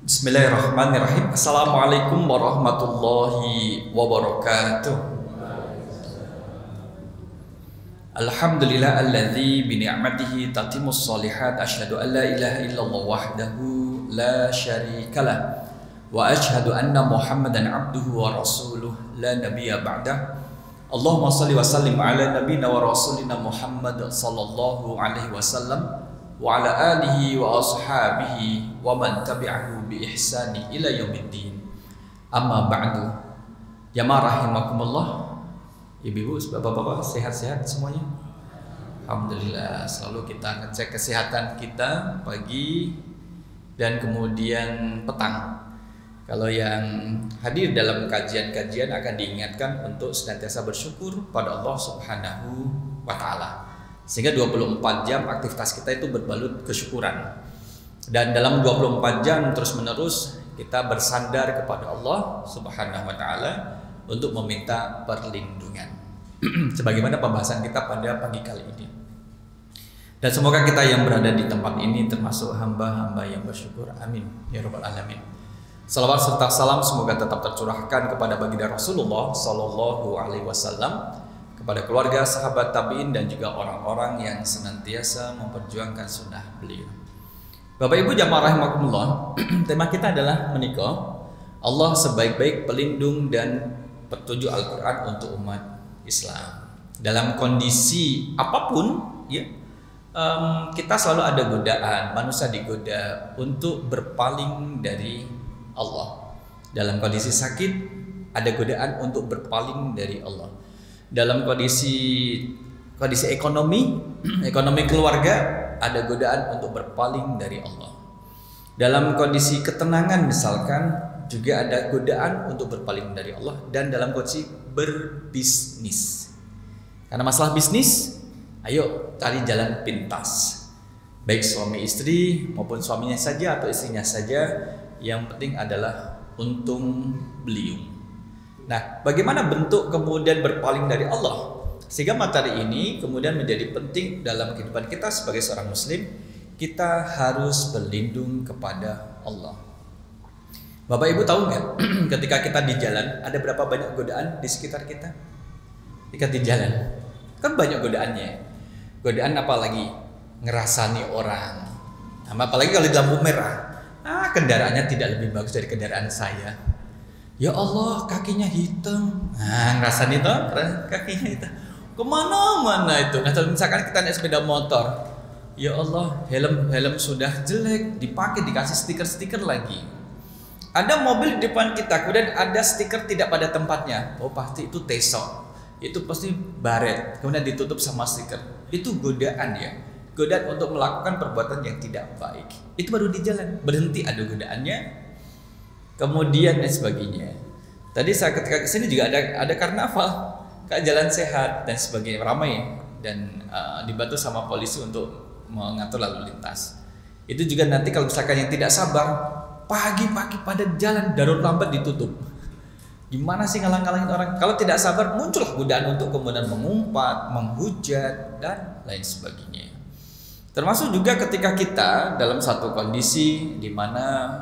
Bismillahirrahmanirrahim. Assalamualaikum warahmatullahi wabarakatuh. Alhamdulillah alladzi bi ni'matihi tatimmus shalihat. Asyhadu an la ilaha illallah wahdahu la syarikalah wa asyhadu anna Muhammadan abduhu wa rasuluh la nabiyya ba'dah. Allahumma shalli wa sallim ala nabiyyina wa rasulina Muhammad sallallahu alaihi wasallam wa ala alihi wa ashabihi wa man tabi'ahu bi ihsani ila yaumiddin. Amma ba'du. Jamaah rahimakumullah. Ibu-ibu, bapak-bapak sehat-sehat semuanya? Alhamdulillah. Selalu kita ngecek kesehatan kita pagi dan kemudian petang. Kalau yang hadir dalam kajian-kajian akan diingatkan untuk senantiasa bersyukur pada Allah Subhanahu wa taala. Sehingga 24 jam aktivitas kita itu berbalut kesyukuran. Dan dalam 24 jam terus-menerus kita bersandar kepada Allah Subhanahu wa taala untuk meminta perlindungan. Sebagaimana pembahasan kita pada pagi kali ini. Dan semoga kita yang berada di tempat ini termasuk hamba-hamba yang bersyukur. Amin ya rabbal alamin. Salawat serta salam semoga tetap tercurahkan kepada baginda Rasulullah sallallahu alaihi wasallam, kepada keluarga, sahabat tabi'in dan juga orang-orang yang senantiasa memperjuangkan sunnah beliau. Bapak Ibu jamaah rahimakumullah, tema kita adalah menikah. Allah sebaik-baik pelindung dan petunjuk Al-Quran untuk umat Islam. Dalam kondisi apapun, ya, kita selalu ada godaan, manusia digoda untuk berpaling dari Allah. Dalam kondisi sakit, ada godaan untuk berpaling dari Allah. Dalam kondisi ekonomi keluarga, ada godaan untuk berpaling dari Allah. Dalam kondisi ketenangan misalkan, juga ada godaan untuk berpaling dari Allah. Dan dalam kondisi berbisnis, karena masalah bisnis, ayo cari jalan pintas, baik suami istri maupun suaminya saja atau istrinya saja, yang penting adalah untung beliung. Nah, bagaimana bentuk kemudian berpaling dari Allah? Sehingga materi ini kemudian menjadi penting dalam kehidupan kita sebagai seorang muslim. Kita harus berlindung kepada Allah. Bapak Ibu tahu nggak, ketika kita di jalan ada berapa banyak godaan di sekitar kita? Ketika di jalan kan banyak godaannya. Godaan apalagi ngerasani orang. Apalagi kalau di lampu merah, kendaraannya tidak lebih bagus dari kendaraan saya. Ya Allah, kakinya hitam. Ngerasain itu, kakinya hitam. Kemana-mana itu. Nah, misalkan kita naik sepeda motor, ya Allah, helm sudah jelek, dipakai dikasih stiker lagi. Ada mobil di depan kita, kemudian ada stiker tidak pada tempatnya. Oh, pasti itu tesok. Itu pasti baret. Kemudian ditutup sama stiker. Itu godaan ya. Godaan untuk melakukan perbuatan yang tidak baik. Itu baru di jalan, berhenti ada godaannya. Kemudian dan sebagainya. Tadi saya ketika kesini juga ada karnaval, kayak jalan sehat dan sebagainya, ramai dan dibantu sama polisi untuk mengatur lalu lintas. Itu juga nanti kalau misalkan yang tidak sabar, pagi-pagi pada jalan darurat lambat ditutup. Gimana sih ngalang-ngalangin orang? Kalau tidak sabar muncul godaan untuk kemudian mengumpat, menghujat dan lain sebagainya. Termasuk juga ketika kita dalam satu kondisi di mana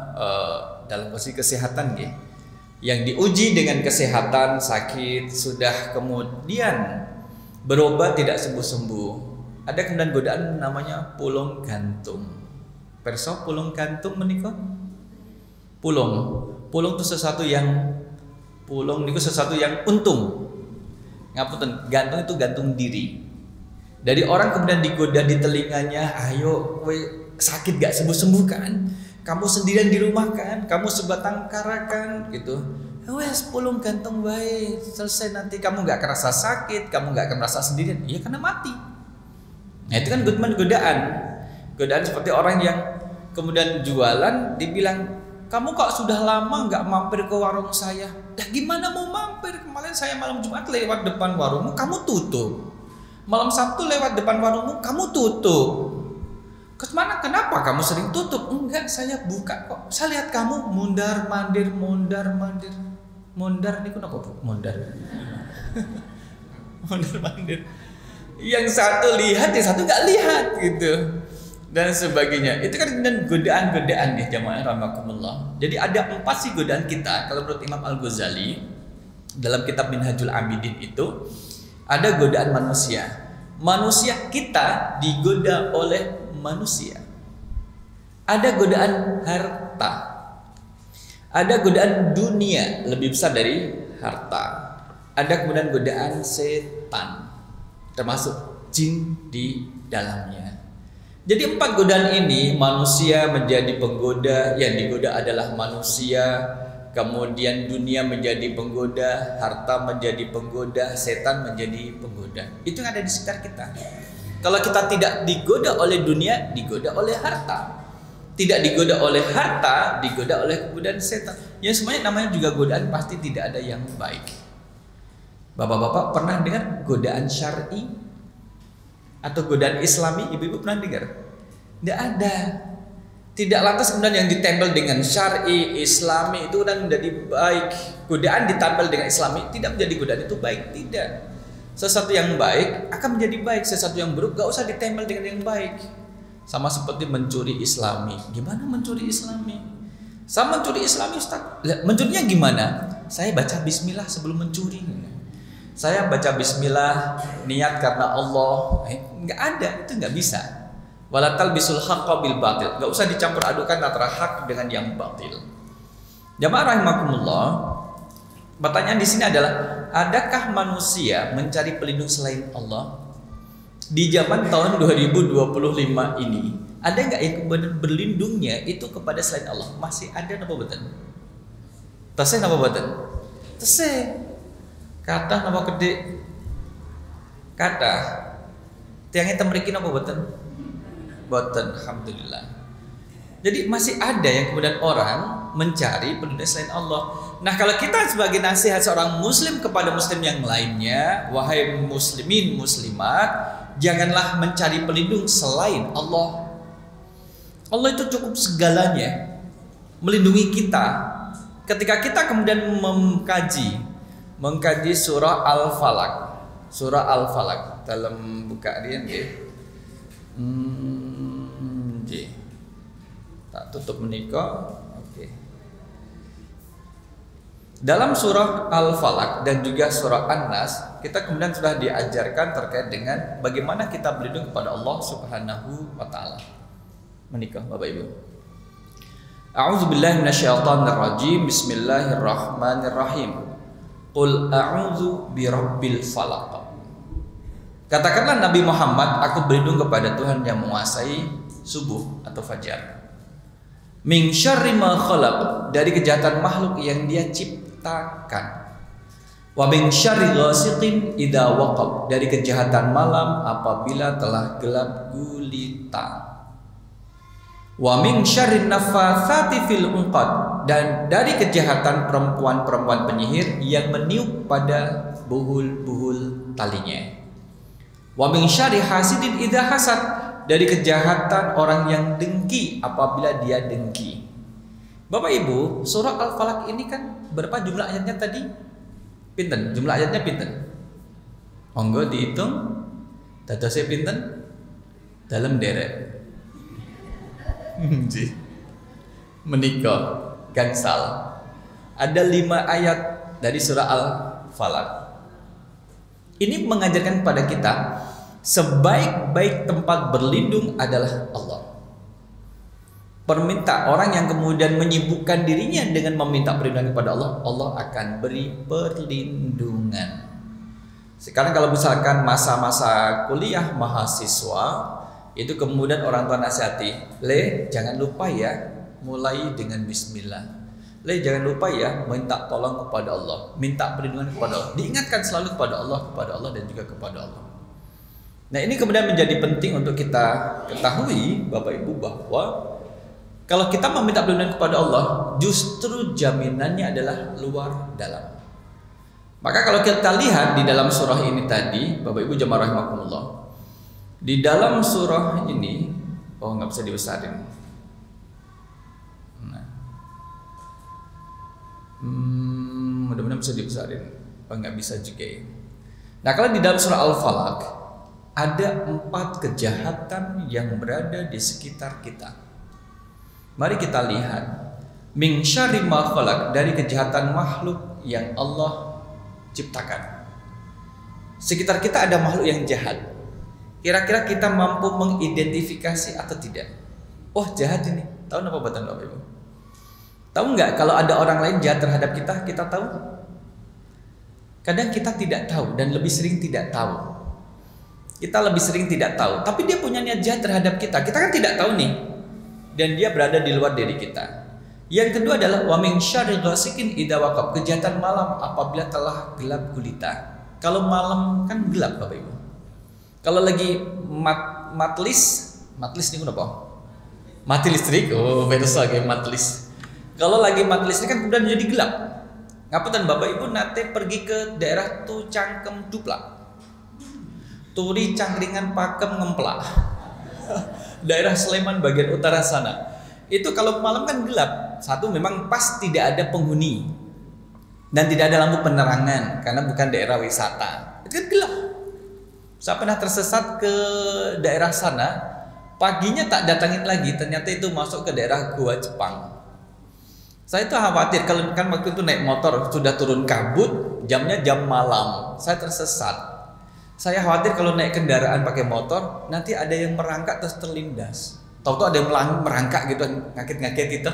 dalam kondisi kesehatan yang diuji dengan kesehatan, sakit, sudah kemudian berobat tidak sembuh-sembuh. Ada kemudian godaan namanya pulung gantung. Perso pulung gantung menikah? Pulung itu sesuatu yang untung. Ngapunten, gantung itu gantung diri. Dari orang kemudian digoda di telinganya, ayo sakit gak sembuh-sembuh kan? Kamu sendirian di rumah kan? Kamu sebatang kara kan? Gitu. Wes pulung gantung baik, selesai nanti kamu gak kerasa sakit, kamu gak akan merasa sendirian. Iya karena mati. Nah itu kan godaan. Godaan seperti orang yang kemudian jualan, dibilang kamu kok sudah lama gak mampir ke warung saya. Nah gimana mau mampir? Kemarin saya malam Jumat lewat depan warungmu, kamu tutup. Malam Sabtu lewat depan warungmu, kamu tutup. Kemana? Kenapa kamu sering tutup? Enggak, saya buka kok. Saya lihat kamu mondar mandir. Mondar ini kenapa bu? Mondar mandir. Yang satu lihat, yang satu nggak lihat gitu. dan sebagainya. Itu kan kemudian godaan-godaan ya jamaah rahimakumullah. Jadi ada 4 sih godaan kita kalau menurut Imam Al-Ghazali dalam kitab Minhajul Abidin itu ada godaan manusia. Manusia kita digoda oleh manusia. Ada godaan harta. Ada godaan dunia lebih besar dari harta. Ada kemudian godaan setan termasuk jin di dalamnya. Jadi 4 godaan ini manusia menjadi penggoda, yang digoda adalah manusia, kemudian dunia menjadi penggoda, harta menjadi penggoda, setan menjadi penggoda. Itu yang ada di sekitar kita. Kalau kita tidak digoda oleh dunia, digoda oleh harta. Tidak digoda oleh harta, digoda oleh godaan setan. Yang semuanya namanya juga godaan, pasti tidak ada yang baik. Bapak-bapak pernah dengar godaan syar'i? Atau godaan islami, ibu-ibu pernah dengar? Tidak ada. Tidak lantas kemudian yang ditempel dengan syar'i, islami itu kan menjadi baik. Godaan ditempel dengan islami tidak menjadi godaan itu baik, tidak. Sesuatu yang baik akan menjadi baik, sesuatu yang buruk gak usah ditempel dengan yang baik. Sama seperti mencuri islami. Gimana mencuri islami? Sama mencuri islami, Ustaz. Mencurinya gimana? Saya baca bismillah sebelum mencuri. Saya baca bismillah niat karena Allah. Nggak ada, itu nggak bisa. Wala talbisul haqqa bil batil. Nggak usah dicampur adukan antara hak dengan yang batil. Jamaah rahimakumullah. Pertanyaan di sini adalah, adakah manusia mencari pelindung selain Allah? Di zaman tahun 2025 ini, ada nggak yang kemudian berlindungnya itu kepada selain Allah? Masih ada apa betul? Tasih apa betul? Tasih. Kata nama gede, kata tiangnya temerikin apa boten? Boten, alhamdulillah. Jadi masih ada yang kemudian orang mencari pelindung selain Allah. Nah, kalau kita sebagai nasihat seorang muslim kepada muslim yang lainnya, wahai muslimin muslimat, janganlah mencari pelindung selain Allah. Allah itu cukup segalanya, melindungi kita. Ketika kita kemudian mengkaji surah Al-Falaq. Surah Al-Falaq dalam buka dia nggih. Tak tutup menika. Oke. Dalam surah Al-Falaq dan juga surah An-Nas, kita kemudian sudah diajarkan terkait dengan bagaimana kita berlindung kepada Allah Subhanahu wa taala. Menika Bapak Ibu. A'udzubillahi minasyaitonirrajim. Bismillahirrahmanirrahim. Qul a'udzu birabbil falaq. Katakanlah Nabi Muhammad, aku berlindung kepada Tuhan yang menguasai subuh atau fajar. Min syarri ma khalaq, dari kejahatan makhluk yang Dia ciptakan. Wa min syarri ghasiqin idza waqab, dari kejahatan malam apabila telah gelap gulita. Wa min syarrin naffatsati fil 'uqad, dan dari kejahatan perempuan-perempuan penyihir yang meniup pada buhul-buhul talinya. Wa min syarri hasidin idza hasad, dari kejahatan orang yang dengki apabila dia dengki. Bapak Ibu, surah Al-Falaq ini kan berapa jumlah ayatnya tadi? Pinten? Jumlah ayatnya pinten? Monggo dihitung. Dadose pinten? Dalam derek. Menikah gangsal. Ada 5 ayat dari surah Al-Falaq. Ini mengajarkan kepada kita sebaik-baik tempat berlindung adalah Allah. Perminta orang yang kemudian menyibukkan dirinya dengan meminta perlindungan kepada Allah, Allah akan beri perlindungan. Sekarang kalau misalkan masa-masa kuliah mahasiswa, itu kemudian orang tua nasihati, Le, jangan lupa ya, mulai dengan bismillah. Le, jangan lupa ya, minta tolong kepada Allah, minta perlindungan kepada Allah. Diingatkan selalu kepada Allah dan juga kepada Allah. Nah, ini kemudian menjadi penting untuk kita ketahui Bapak Ibu bahwa kalau kita meminta perlindungan kepada Allah, justru jaminannya adalah luar dalam. Maka kalau kita lihat di dalam surah ini tadi, Bapak Ibu jamaah rahimakumullah, di dalam surah ini, nggak bisa dibesarin. Nah, mudah-mudahan bisa dibesarin. Nggak bisa juga ya. Nah, kalau di dalam surah Al-Falaq, ada 4 kejahatan yang berada di sekitar kita. Mari kita lihat. Min syarri ma khalaq, dari kejahatan makhluk yang Allah ciptakan. Sekitar kita ada makhluk yang jahat. Kira-kira kita mampu mengidentifikasi atau tidak? Oh, jahat ini. Tahu apa buatan Bapak Ibu? Tahu nggak kalau ada orang lain jahat terhadap kita, kita tahu? Kadang kita tidak tahu dan lebih sering tidak tahu. Kita lebih sering tidak tahu, tapi dia punya niat jahat terhadap kita. Kita kan tidak tahu nih. Dan dia berada di luar diri kita. Yang kedua adalah wa min syarri ghasikin idza waqab, kejahatan malam apabila telah gelap gulita. Kalau malam kan gelap Bapak Ibu. Kalau lagi matlis ini apa? Mati listrik. Oh, beda kayak matlis. Kalau lagi mati listrik kan kemudian jadi gelap. Ngapunten Bapak Ibu nate pergi ke daerah Tu Cangkem Duplak. Turi Cangkringan Pakem Ngemplak. Daerah Sleman bagian utara sana. Itu kalau malam kan gelap. Satu, memang pas tidak ada penghuni dan tidak ada lampu penerangan karena bukan daerah wisata. Itu kan gelap. Saya pernah tersesat ke daerah sana. Paginya tak datangin lagi. Ternyata itu masuk ke daerah Gua Jepang. Saya itu khawatir kalau kan waktu itu naik motor sudah turun kabut, jamnya jam malam. Saya tersesat. Saya khawatir kalau naik kendaraan pakai motor nanti ada yang merangkak terus terlindas. Tahu-tahu ada yang merangkak gitu, ngakit-ngakit gitu.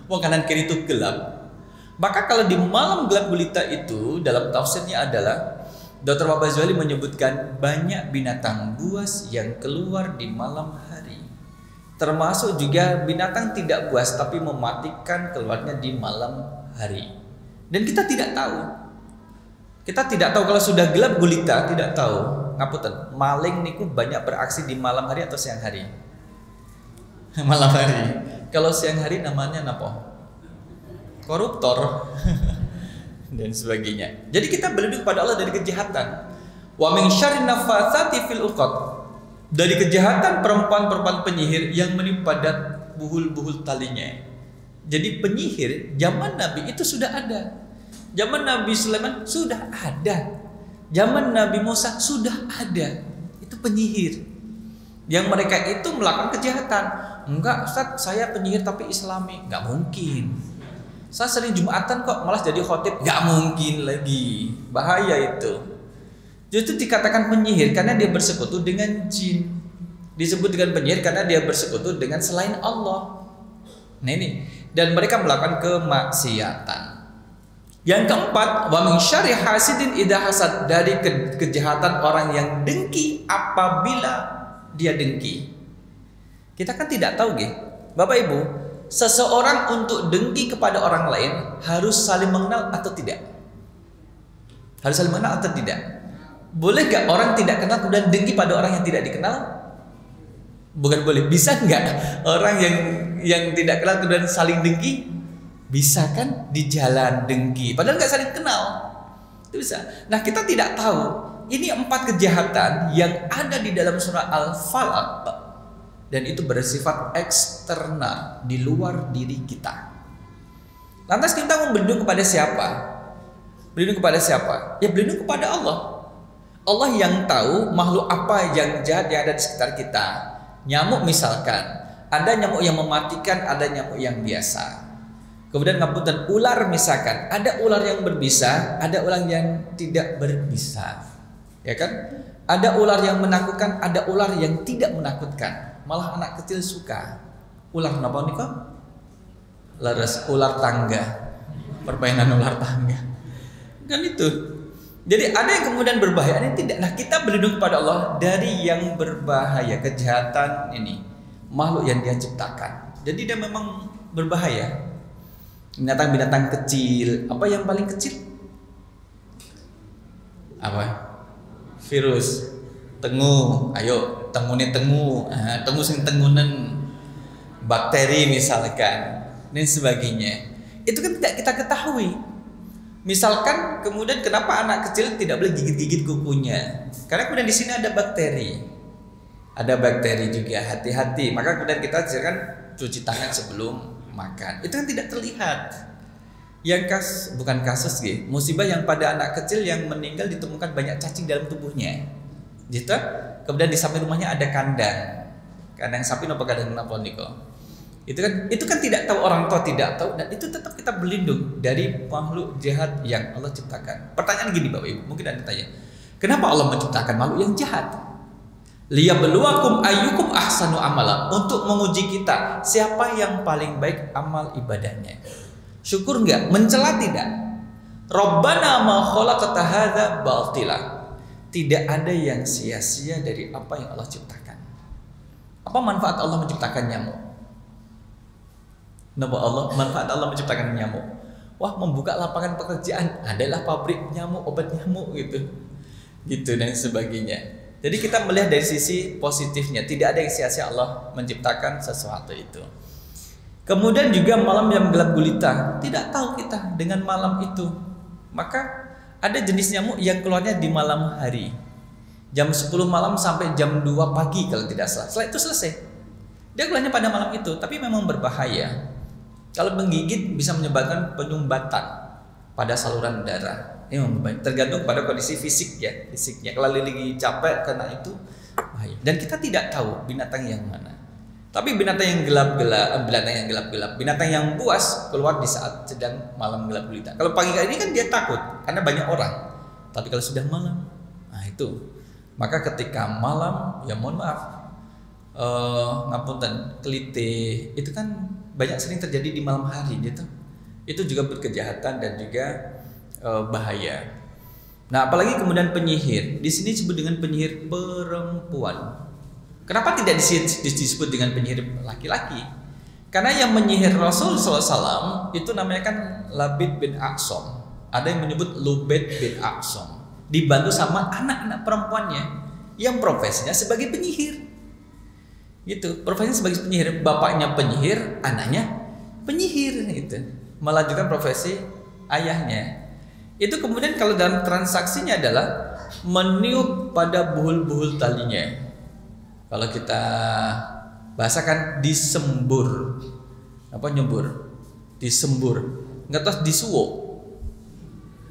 Wong kanan kiri itu gelap. Maka kalau di malam gelap gulita itu dalam tafsirnya adalah Dr. Wahbah Zuhaili menyebutkan banyak binatang buas yang keluar di malam hari. Termasuk juga binatang tidak buas tapi mematikan keluarnya di malam hari. Dan kita tidak tahu. Kita tidak tahu kalau sudah gelap gulita, tidak tahu. Ngapunten, maling niku banyak beraksi di malam hari atau siang hari? Malam hari. Kalau siang hari namanya apa? Koruptor dan sebagainya. Jadi kita berlindung kepada Allah dari kejahatan. Wa min syarri naffatsati fil 'uqad. Dari kejahatan perempuan-perempuan penyihir yang menipu buhul-buhul talinya. Jadi penyihir zaman Nabi itu sudah ada. Zaman Nabi Sulaiman sudah ada. Zaman Nabi Musa sudah ada. Itu penyihir. Yang mereka itu melakukan kejahatan. Enggak Ustaz, saya penyihir tapi Islami. Enggak mungkin. Saya sering Jumatan kok malah jadi khotib. Enggak mungkin lagi. Bahaya itu. Justru dikatakan penyihir karena dia bersekutu dengan jin. Disebut dengan penyihir karena dia bersekutu dengan selain Allah. Nah ini. Dan mereka melakukan kemaksiatan. Yang keempat, wa min syarri hasidin idza hasad, dari kejahatan orang yang dengki apabila dia dengki. Kita kan tidak tahu nggih. Bapak Ibu, seseorang untuk dengki kepada orang lain harus saling mengenal atau tidak? Harus saling mengenal atau tidak? Boleh gak orang tidak kenal kemudian dengki pada orang yang tidak dikenal? Bukan boleh, bisa nggak orang yang tidak kenal kemudian saling dengki? Bisa kan di jalan dengki, padahal nggak saling kenal, itu bisa. Nah kita tidak tahu ini 4 kejahatan yang ada di dalam surah Al-Falaq dan itu bersifat eksternal di luar diri kita. Lantas kita mau berlindung kepada siapa? Berlindung kepada siapa? Ya berlindung kepada Allah. Allah yang tahu makhluk apa yang jahat yang ada di sekitar kita. Nyamuk misalkan, ada nyamuk yang mematikan, ada nyamuk yang biasa. Kemudian ngapunten, ular misalkan, ada ular yang berbisa, ada ular yang tidak berbisa. Ya kan? Ada ular yang menakutkan, ada ular yang tidak menakutkan. Malah anak kecil suka. Ular apa nih kok? Laras, ular tangga. Permainan ular tangga. Kan itu. Jadi ada yang kemudian berbahaya, ada yang tidak. Nah, kita berlindung kepada Allah dari yang berbahaya, kejahatan ini. Makhluk yang Dia ciptakan. Jadi dia memang berbahaya. Binatang-binatang kecil. Apa yang paling kecil? Apa? Virus. Tengu. Ayo, tengune tengu. Tengu sing tengunen. Bakteri misalkan. Dan sebagainya. Itu kan tidak kita ketahui. Misalkan kemudian kenapa anak kecil tidak boleh gigit-gigit kukunya? Karena kemudian di sini ada bakteri. Ada bakteri juga, hati-hati. Maka kemudian kita kan cuci tangan sebelum makan. Itu kan tidak terlihat. Yang bukan kasus musibah yang pada anak kecil yang meninggal ditemukan banyak cacing dalam tubuhnya. gitu. Kemudian di samping rumahnya ada kandang sapi nopo kandang nopo niko. Itu kan tidak tahu, orang tua tidak tahu, dan itu tetap kita berlindung dari makhluk jahat yang Allah ciptakan. Pertanyaan gini Bapak Ibu, mungkin ada tanya, kenapa Allah menciptakan makhluk yang jahat? Liyabluwakum ayyukum ahsanu amala, untuk menguji kita siapa yang paling baik amal ibadahnya. Syukur enggak? Mencela tidak? Rabbana ma khalaqta hadza batila. Tidak ada yang sia-sia dari apa yang Allah ciptakan. Apa manfaat Allah menciptakan nyamuk? Manfaat Allah menciptakan nyamuk. Wah, membuka lapangan pekerjaan, adalah pabrik nyamuk, obat nyamuk gitu dan sebagainya. Jadi kita melihat dari sisi positifnya, tidak ada yang sia-sia Allah menciptakan sesuatu itu. Kemudian juga malam yang gelap gulita, tidak tahu kita dengan malam itu. Maka ada jenis nyamuk yang keluarnya di malam hari, jam 10 malam sampai jam 2 pagi kalau tidak salah. Setelah itu selesai. Dia keluarnya pada malam itu, tapi memang berbahaya. Kalau menggigit bisa menyebabkan penyumbatan pada saluran darah. Ini tergantung pada kondisi fisiknya. Kalau lagi capek karena itu bahaya. Dan kita tidak tahu binatang yang mana. Tapi binatang yang gelap-gelap, binatang yang buas keluar di saat sedang malam gelap gulita. Kalau pagi kali ini kan dia takut karena banyak orang. Tapi kalau sudah malam, nah itu. Maka ketika malam, ya mohon maaf, ngapunten, kelite itu kan banyak sering terjadi di malam hari gitu. Itu juga berkejahatan dan juga bahaya. Nah, apalagi kemudian penyihir. Di sini disebut dengan penyihir perempuan. Kenapa tidak disebut dengan penyihir laki-laki? Karena yang menyihir Rasul SAW itu namanya kan Labid bin Aqsam. Ada yang menyebut Lubed bin Aqsam. Dibantu sama anak-anak perempuannya yang profesinya sebagai penyihir. Gitu, profesinya sebagai penyihir, bapaknya penyihir, anaknya penyihir gitu. Melanjutkan profesi ayahnya. Itu kemudian kalau dalam transaksinya adalah meniup pada buhul-buhul talinya. Kalau kita bahasakan disembur. Apa nyembur? Disembur. Ngetos disuwo.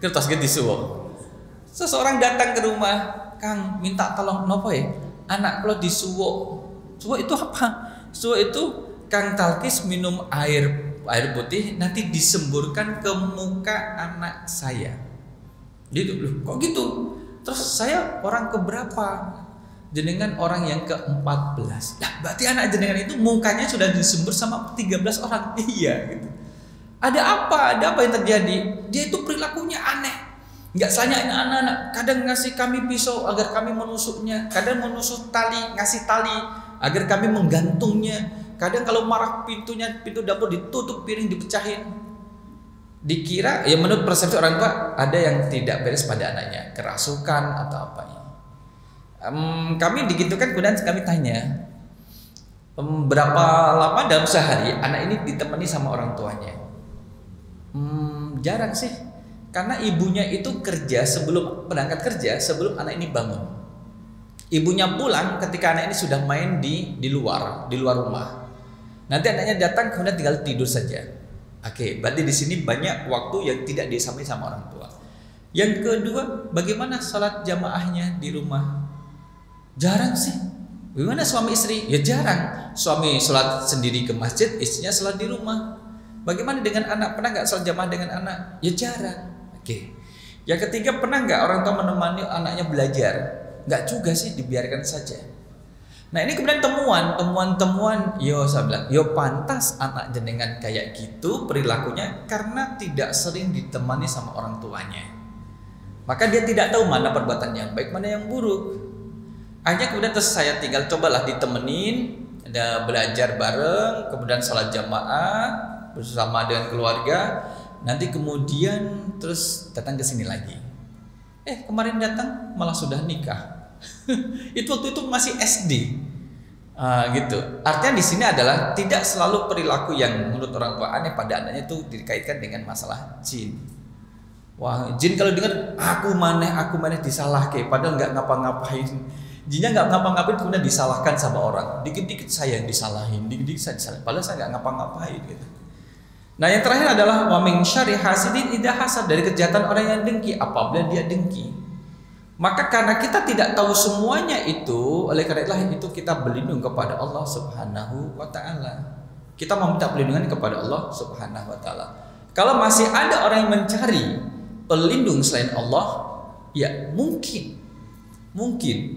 Ngetos gitu disuwo. Seseorang datang ke rumah, Kang minta tolong nopo ya? Anak lo disuwo. Suwo itu apa? Suwo itu Kang Talkis minum air putih nanti disemburkan ke muka anak saya. Gitu loh. Kok gitu? Terus saya orang keberapa? Jenengan orang yang ke-14. Lah, berarti anak jenengan itu mukanya sudah disembur sama 13 orang. Iya gitu. Ada apa yang terjadi? Dia itu perilakunya aneh. Enggak salahnya anak-anak. Kadang ngasih kami pisau agar kami menusuknya. Kadang menusuk tali, ngasih tali agar kami menggantungnya. Kadang kalau marah pintu dapur ditutup, piring dipecahin. Dikira ya menurut persepsi orang tua ada yang tidak beres pada anaknya, kerasukan atau apa ya. Kami digitukan, kemudian kami tanya berapa lama dalam sehari anak ini ditemani sama orang tuanya. Jarang sih, karena ibunya itu kerja berangkat kerja sebelum anak ini bangun. Ibunya pulang ketika anak ini sudah main di luar rumah. Nanti anaknya datang kemudian tinggal tidur saja. Oke, berarti di sini banyak waktu yang tidak disamai sama orang tua. Yang kedua, bagaimana sholat jamaahnya di rumah? Jarang sih. Bagaimana suami istri? Ya jarang. Suami sholat sendiri ke masjid, istrinya sholat di rumah. Bagaimana dengan anak? Pernah nggak sholat jamaah dengan anak? Ya jarang. Oke. Yang ketiga, pernah nggak orang tua menemani anaknya belajar? Nggak juga sih, dibiarkan saja. Nah ini kemudian temuan, saya bilang, pantas anak jenengan kayak gitu perilakunya karena tidak sering ditemani sama orang tuanya. Maka dia tidak tahu mana perbuatan yang baik, mana yang buruk. Akhirnya kemudian terus saya tinggal cobalah ditemenin, ada belajar bareng, kemudian sholat jamaah bersama dengan keluarga. Nanti kemudian terus datang ke sini lagi. Kemarin datang malah sudah nikah. Itu waktu itu masih SD. Gitu. Artinya di sini adalah tidak selalu perilaku yang menurut orang tua aneh pada anaknya itu dikaitkan dengan masalah jin. Wah, jin kalau dengar aku maneh disalahke, padahal nggak ngapa-ngapain. Jinnya nggak ngapa-ngapain kemudian disalahkan sama orang. Dikit-dikit saya yang disalahin, dikit-dikit saya disalahin. Padahal saya nggak ngapa-ngapain gitu. Nah yang terakhir adalah wa min syarri hasidin idza hasad, dari kejahatan orang yang dengki apabila dia dengki. Maka karena kita tidak tahu semuanya itu, oleh karena itu kita berlindung kepada Allah Subhanahu wa taala. Kita meminta perlindungan kepada Allah Subhanahu wa taala. Kalau masih ada orang yang mencari pelindung selain Allah, ya mungkin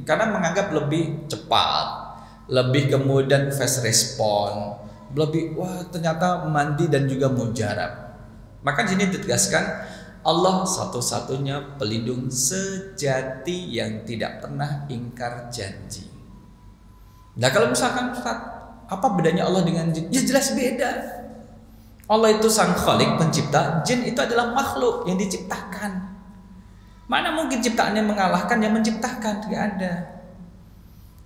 karena menganggap lebih cepat, lebih kemudian fast respon, lebih ternyata mandi dan juga mujarab. Maka di sini ditegaskan Allah satu-satunya pelindung sejati yang tidak pernah ingkar janji. Nah kalau misalkan apa bedanya Allah dengan jin? Ya jelas beda. Allah itu sang khalik, pencipta. Jin itu adalah makhluk yang diciptakan. Mana mungkin ciptaannya mengalahkan yang menciptakan? Tidak ada.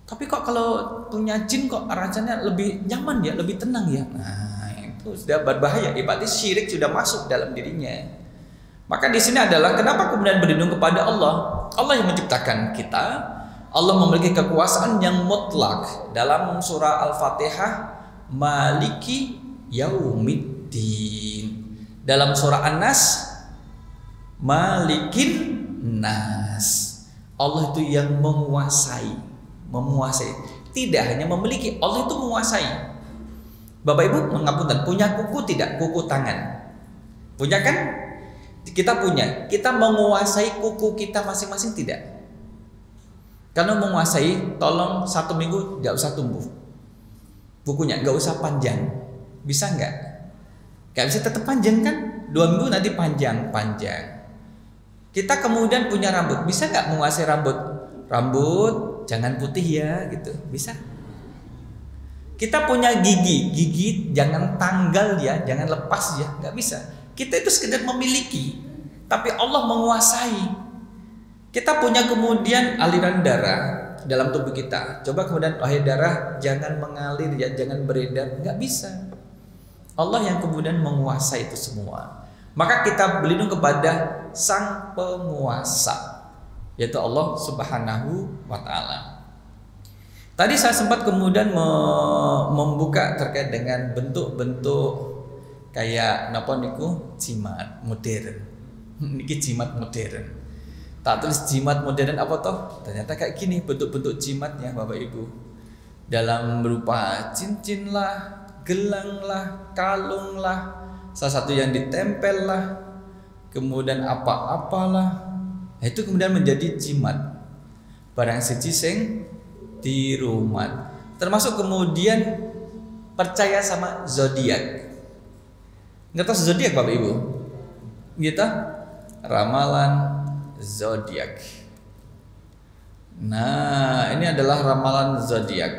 Tapi kok kalau punya jin kok rasanya lebih nyaman ya, lebih tenang ya. Nah itu sudah berbahaya. Berarti syirik sudah masuk dalam dirinya. Maka di sini adalah kenapa kemudian berlindung kepada Allah. Allah yang menciptakan kita. Allah memiliki kekuasaan yang mutlak. Dalam surah Al-Fatihah, Maliki Yaumiddin. Dalam surah An-Nas, Malikin Nas. Allah itu yang menguasai. Tidak hanya memiliki, Allah itu menguasai. Bapak Ibu mengapunten, punya kuku tidak? Kuku tangan. Punya kan? Kita punya. Kita menguasai kuku kita masing-masing tidak? Kalau menguasai, tolong 1 minggu gak usah tumbuh kukunya, gak usah panjang. Bisa nggak? Gak bisa tetap panjang kan? 2 minggu nanti panjang. Kita kemudian punya rambut, bisa nggak menguasai rambut? Rambut jangan putih ya, gitu. Bisa? Kita punya gigi jangan tanggal ya, jangan lepas ya, nggak bisa. Kita itu sekedar memiliki, tapi Allah menguasai. Kita punya kemudian aliran darah dalam tubuh kita. Coba kemudian darah jangan mengalir ya, jangan beredar, nggak bisa. Allah yang kemudian menguasai itu semua. Maka kita berlindung kepada sang penguasa, yaitu Allah Subhanahu wa taala. Tadi saya sempat kemudian membuka terkait dengan bentuk-bentuk kayak napa niku jimat modern. Niki jimat modern. Tak tulis jimat modern apa toh? Ternyata kayak gini bentuk-bentuk jimatnya Bapak Ibu. Dalam berupa cincin lah, gelang lah, kalung lah, salah satu yang ditempel lah, kemudian apa-apalah. Nah, itu kemudian menjadi jimat. Barang siji sing di rumah. Termasuk kemudian percaya sama zodiak. Ngertos zodiak Bapak Ibu? Gitu? Ramalan zodiak. Nah, ini adalah ramalan zodiak.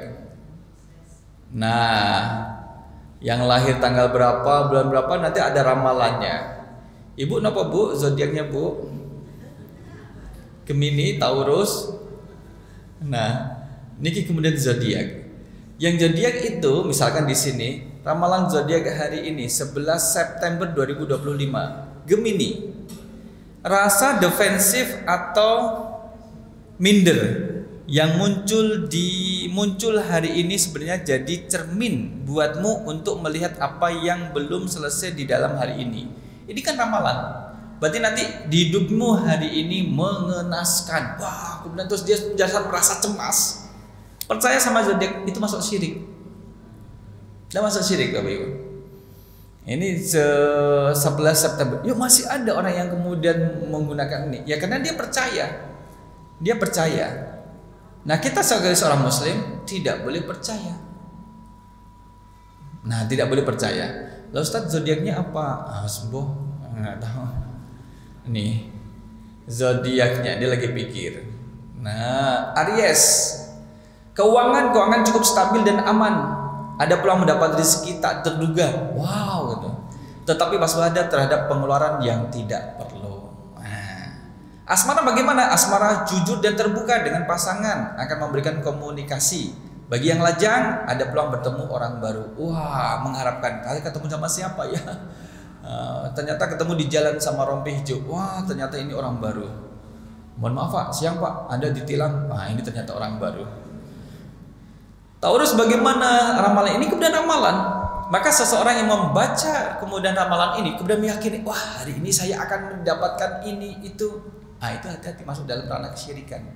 Nah, yang lahir tanggal berapa, bulan berapa nanti ada ramalannya. Ibu napa Bu zodiaknya Bu? Gemini, Taurus. Nah, niki kemudian zodiak. Yang zodiak itu misalkan di sini ramalan zodiak hari ini 11 September 2025. Gemini. Rasa defensif atau minder yang muncul hari ini sebenarnya jadi cermin buatmu untuk melihat apa yang belum selesai di dalam hari ini. Ini kan ramalan. Berarti nanti di hidupmu hari ini mengenaskan. Wah, kemudian terus dia merasa cemas. Percaya sama zodiak itu masuk syirik. Dan masuk syirik Bapak Ibu. Ini 11 September. Yuk masih ada orang yang kemudian menggunakan ini. Ya karena dia percaya. Dia percaya. Nah kita sebagai seorang muslim tidak boleh percaya. Nah tidak boleh percaya. Lalu Ustaz zodiaknya apa? Sembuh. Nggak tahu. Nih zodiaknya dia lagi pikir. Nah Aries. Keuangan cukup stabil dan aman. Ada peluang mendapat rezeki tak terduga. Wow gitu. Tetapi waspada terhadap pengeluaran yang tidak perlu. Asmara bagaimana? Asmara jujur dan terbuka dengan pasangan, akan memberikan komunikasi. Bagi yang lajang, ada peluang bertemu orang baru. Wah, mengharapkan kali ketemu sama siapa ya? Ternyata ketemu di jalan sama rompi hijau. Wah, ternyata ini orang baru. Mohon maaf Pak, siang Pak, Anda ditilang. Nah, ini ternyata orang baru. Taurus bagaimana ramalan ini? Kemudian ramalan. Maka seseorang yang membaca kemudian ramalan ini kemudian meyakini, wah hari ini saya akan mendapatkan ini itu. Itu hati-hati masuk dalam ranah kesyirikan.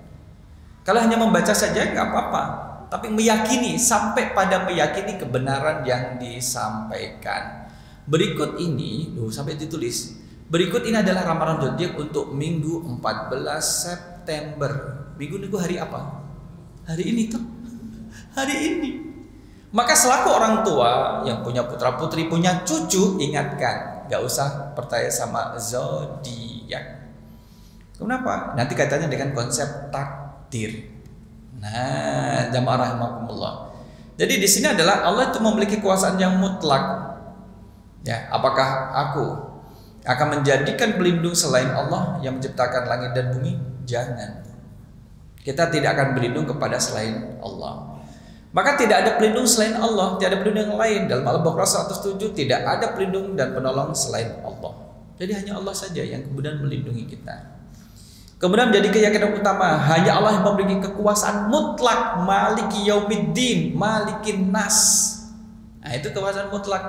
Kalau hanya membaca saja nggak apa-apa, tapi meyakini, sampai pada meyakini kebenaran yang disampaikan. Berikut ini, sampai ditulis. Berikut ini adalah ramalan zodiak untuk Minggu 14 September. Minggu hari apa? Hari ini tuh. Hari ini. Maka selaku orang tua yang punya putra putri, punya cucu, ingatkan, gak usah percaya sama zodiak. Kenapa? Nanti kaitannya dengan konsep takdir. Nah, jamaah rahimakumullah. Jadi di sini adalah Allah itu memiliki kekuasaan yang mutlak. Ya, apakah aku akan menjadikan pelindung selain Allah yang menciptakan langit dan bumi? Jangan. Kita tidak akan berlindung kepada selain Allah. Maka tidak ada pelindung selain Allah, tidak ada pelindung yang lain. Dalam Al-Baqarah 107 tidak ada pelindung dan penolong selain Allah. Jadi hanya Allah saja yang kemudian melindungi kita. Kemudian menjadi keyakinan utama, hanya Allah yang memiliki kekuasaan mutlak, Maliki Yaumiddin, Malikin Nas. Nah, itu kekuasaan mutlak.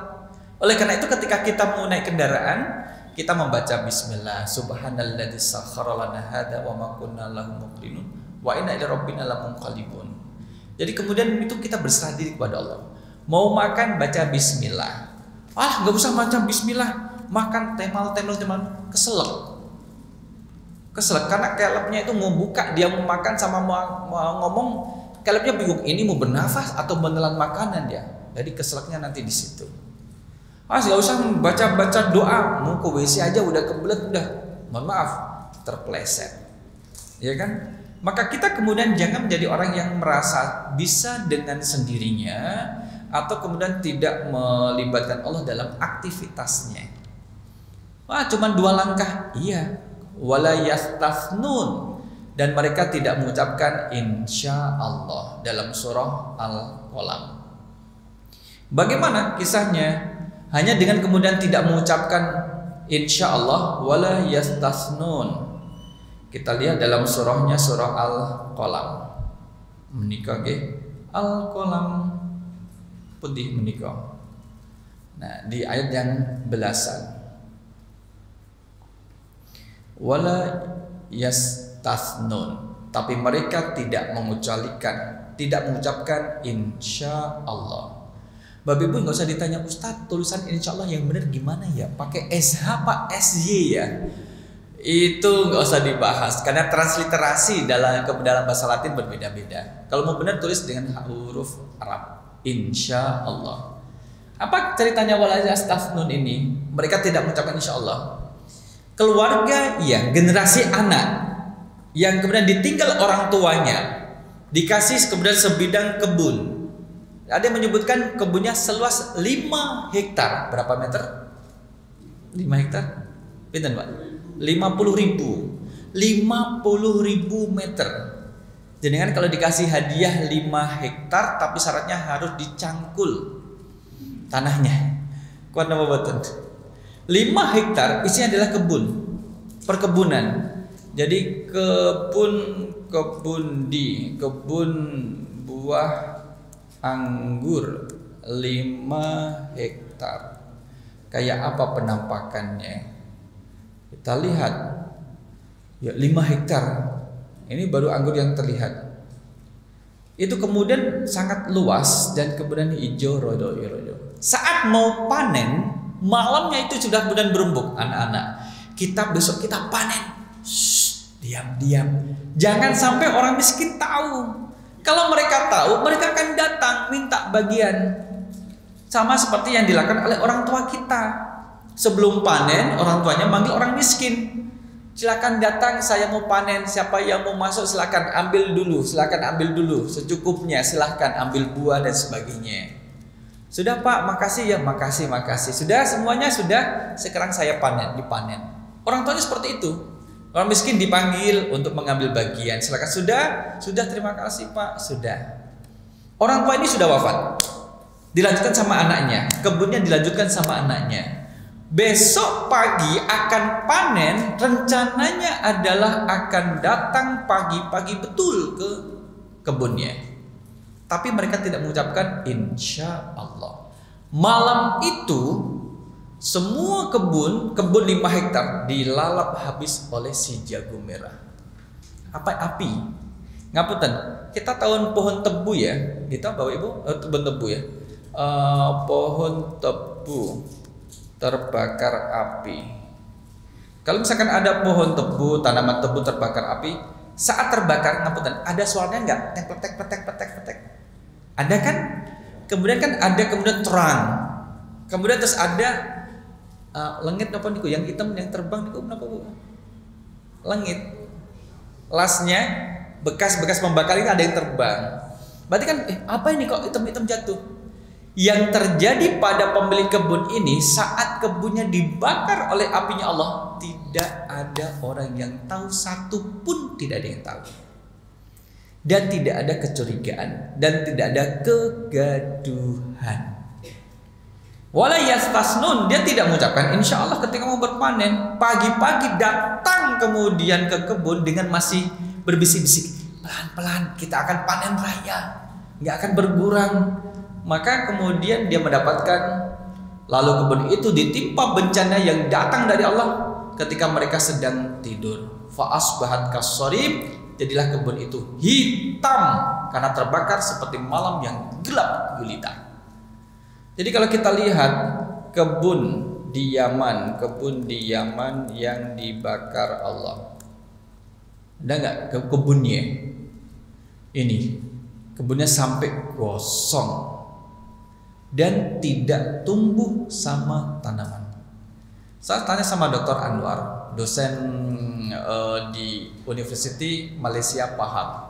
Oleh karena itu ketika kita mau naik kendaraan, kita membaca bismillah, subhanalladzi sakhkhara lana hadza wa ma kunna lahu muqrinin wa inna ila rabbina lamunqalibun. Jadi kemudian itu kita berserah diri kepada Allah. Mau makan baca bismillah. Nggak usah baca bismillah, makan temel keselak. Keselak karena kelebnya itu mau buka, dia mau makan sama mau ngomong, kelebnya bingung ini mau bernafas atau menelan makanan dia. Jadi keselaknya nanti di situ. Nggak usah baca doa, mau ke WC aja udah kebelet, udah mohon maaf terpleset, ya kan? Maka kita kemudian jangan menjadi orang yang merasa bisa dengan sendirinya atau kemudian tidak melibatkan Allah dalam aktivitasnya. Cuman 2 langkah, iya. Wala yastathnun, dan mereka tidak mengucapkan insya Allah dalam surah Al-Qalam. Bagaimana kisahnya? Hanya dengan kemudian tidak mengucapkan insya Allah, wala yastathnun. Kita lihat dalam surahnya, surah Al-Qalam. Menikah Al-Qalam putih menikah. Nah, di ayat yang belasan. Wala yastathnun, tapi mereka tidak mengucapkan insya Allah. Bapak Ibu nggak usah ditanya, Ustadz tulisan insya Allah yang benar gimana ya? Pakai SH Pak SY ya? Itu nggak usah dibahas karena transliterasi dalam bahasa Latin berbeda-beda. Kalau mau benar tulis dengan huruf Arab, insya Allah. Apa ceritanya wala yastathnun ini? Mereka tidak mengucapkan insya Allah. Keluarga, ya, generasi anak yang kemudian ditinggal orang tuanya, dikasih kemudian sebidang kebun. Ada yang menyebutkan kebunnya seluas 5 hektar. Berapa meter? 5 hektar? Pinten Pak? 50.000 meter. Jadi kan kalau dikasih hadiah 5 hektar, tapi syaratnya harus dicangkul tanahnya. Kuat nama betul. 5 hektar isinya adalah perkebunan. Jadi kebun buah anggur 5 hektar. Kayak apa penampakannya? Kita lihat. Ya 5 hektar. Ini baru anggur yang terlihat. Itu kemudian sangat luas dan kemudian hijau rodo. Saat mau panen, malamnya itu sudah kemudian berembuk, anak-anak. Besok kita panen. Diam. Jangan sampai orang miskin tahu. Kalau mereka tahu, mereka akan datang minta bagian. Sama seperti yang dilakukan oleh orang tua kita. Sebelum panen, orang tuanya manggil orang miskin. Silakan datang, saya mau panen. Siapa yang mau masuk silakan ambil dulu. Secukupnya silakan ambil buah dan sebagainya. Sudah Pak, makasih ya, makasih. Sudah semuanya sudah. Sekarang saya dipanen. Orang tuanya seperti itu. Orang miskin dipanggil untuk mengambil bagian. Silakan sudah terima kasih Pak, sudah. Orang tua ini sudah wafat. Dilanjutkan sama anaknya, kebunnya dilanjutkan sama anaknya. Besok pagi akan panen, rencananya adalah akan datang pagi-pagi betul ke kebunnya. Tapi mereka tidak mengucapkan insya Allah. Malam itu Semua kebun 5 hektar dilalap habis oleh si jago merah. Apa api? Ngapunten, kita tahun pohon tebu ya. Kita Bapak Ibu pohon tebu ya. Pohon tebu terbakar api. Kalau misalkan ada pohon tebu, tanaman tebu terbakar api, saat terbakar ngapunten, ada suaranya enggak? Petek. Ada kan? Kemudian kan ada kemudian terang. Kemudian terus ada langit apa niku yang hitam yang terbang niku kenapa Bu? Langit. Lasnya bekas-bekas membakar ini ada yang terbang. Berarti kan apa ini kok hitam-hitam jatuh? Yang terjadi pada pemilik kebun ini saat kebunnya dibakar oleh apinya Allah, tidak ada orang yang tahu, satu pun tidak ada yang tahu. Dan tidak ada kecurigaan dan tidak ada kegaduhan. Wala yastasnun, dia tidak mengucapkan insya Allah ketika mau berpanen. Pagi-pagi datang kemudian ke kebun dengan masih berbisik-bisik, pelan-pelan kita akan panen raya, nggak akan berkurang. Maka kemudian dia mendapatkan, lalu kebun itu ditimpa bencana yang datang dari Allah ketika mereka sedang tidur. Fa'asbahat kasharib, jadilah kebun itu hitam karena terbakar seperti malam yang gelap gulita. Jadi kalau kita lihat kebun di Yaman yang dibakar Allah, ada nggak kebunnya? Ini kebunnya sampai kosong dan tidak tumbuh sama tanaman. Saya tanya sama Dr. Anwar, dosen di University Malaysia Pahang.